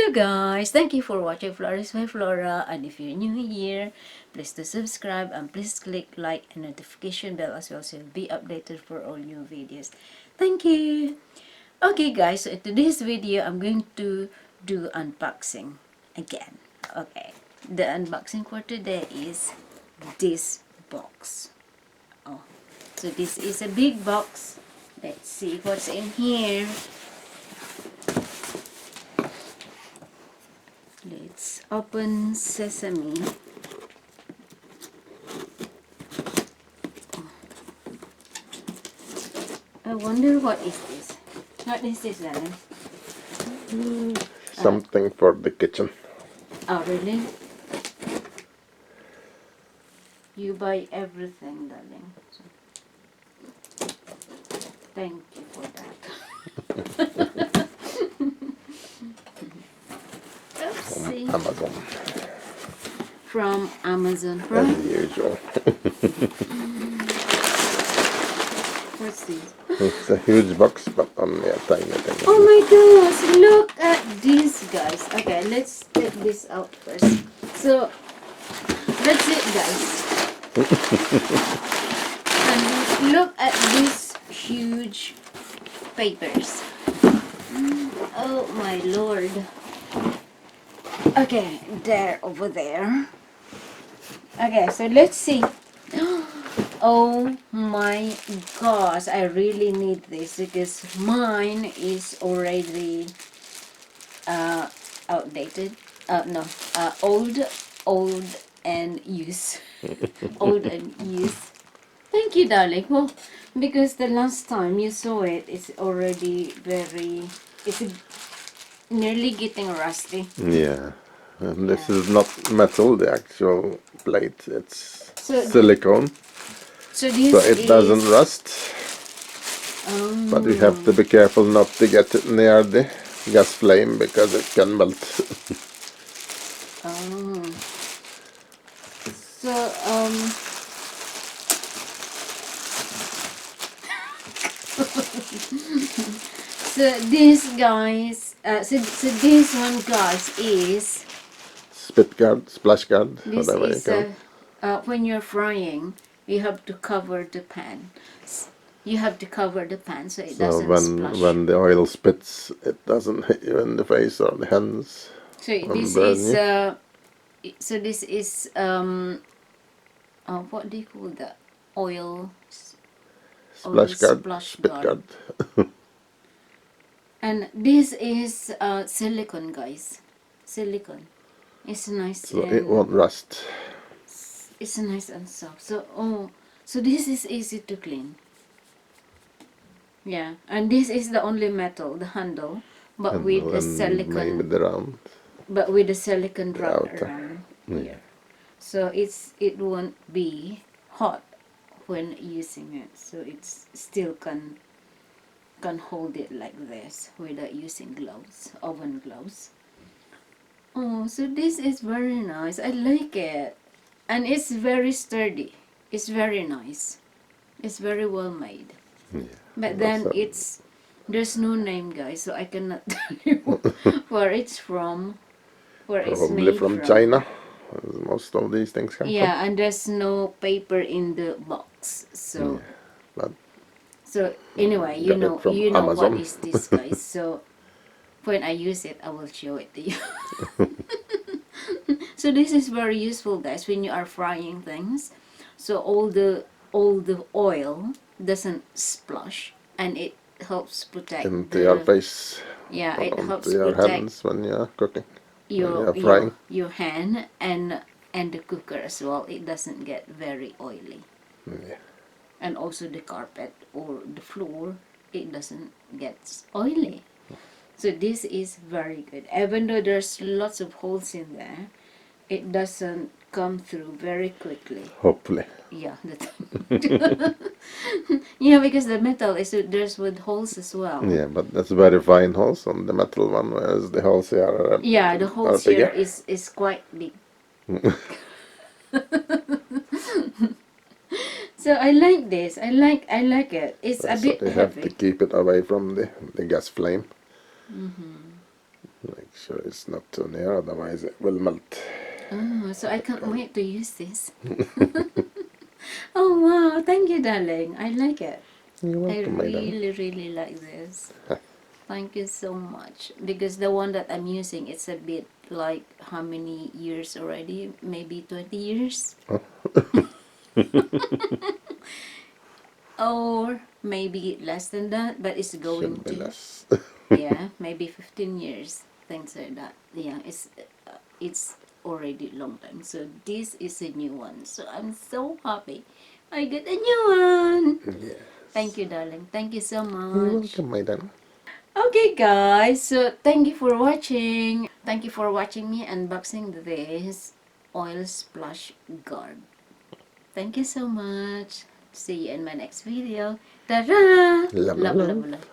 Hello guys, thank you for watching Flourish by Flora, and if you're new here, please do subscribe and please click like and notification bell as well so you'll be updated for all new videos. Thank you. Okay guys, so in today's video I'm going to do unboxing again. Okay, the unboxing for today is this box. Oh, so this is a big box. Let's see what's in here. Let's open sesame. I wonder what is this? What is this, Alan? Something for the kitchen. Oh, really? You buy everything, darling. So, thank you for that. Oopsie. Amazon, From Amazon, as right? usual. What's this? It's a huge box, but only a tiny thing. Oh my gosh, look at this, guys. Okay, let's take this out first. So, that's it, guys. And look at these huge papers. Oh my lord. Okay, they're over there. Okay, so let's see. Oh my gosh, I really need this because mine is already outdated. Old and used. Old and used. Thank you, darling. Well, because the last time you saw it, it's already it's nearly getting rusty. Yeah, and this is not metal, the actual plate. It's So silicone, so this so it is, doesn't rust. But we have to be careful not to get it near the gas flame because it can melt. Oh. So so this guys, so this one, guys, is Spit guard, splash guard, this whatever you is call it. when you're frying, you have to cover the pan. You have to cover the pan so it So doesn't splash. when the oil spits, it doesn't hit you in the face or the hands. So and this burn is you. what do you call that? Oil Splash guard, splash spit guard. guard. And this is silicone, guys. Silicone. It's nice. So and it won't rust. It's nice and soft. So so this is easy to clean. Yeah, and this is the only metal, the handle, but with the silicone. Maybe the round. But with the silicone wrap outer. around Yeah. here, so it won't be hot when using it. So it's still can hold it like this without using gloves, oven gloves. Oh, so this is very nice. I like it, and it's very sturdy. It's very nice. It's very well made. Yeah. But then there's no name, guys, so I cannot tell you where it's from, where it's Probably made from China. As most of these things come Yeah, and there's no paper in the box. So Yeah, but so anyway, got it from you know what Amazon. is this, guys. So when I use it, I will show it to you. So this is very useful, guys, when you are frying things. So all the oil doesn't splash, and it helps protect into your face, Yeah, it onto helps your protect hands when you're cooking, when your you're frying. your hand and the cooker as well. It doesn't get very oily. Yeah. And also the carpet or the floor, it doesn't get oily. So this is very good. Even though there's lots of holes in there, it doesn't come through very quickly. Hopefully. Yeah, yeah, because the metal is there's with holes as well. Yeah, but that's very fine holes on the metal one, whereas the holes here are Yeah, the holes here bigger. is quite big. So I like this. I like it. It's a bit So you heavy. have to keep it away from the gas flame. Like sure it's not too near, otherwise it will melt. Oh, so I can't wait to use this. Oh wow, thank you, darling. I like it. You're I welcome, madam. really like this. Thank you so much. Because the one that I'm using, it's a bit like how many years already? Maybe 20 years? Or maybe less than that, but it's going Should be to. less. Yeah, maybe 15 years. Things like that. Yeah, it's already long time. So this is a new one. So I'm so happy. I get a new one. Yes. Thank you, darling. Thank you so You're much. welcome, madam. Okay, guys. So thank you for watching. Thank you for watching me unboxing this oil splash guard. Thank you so much. See you in my next video. Ta-da! Love, love, Love, love, love. love.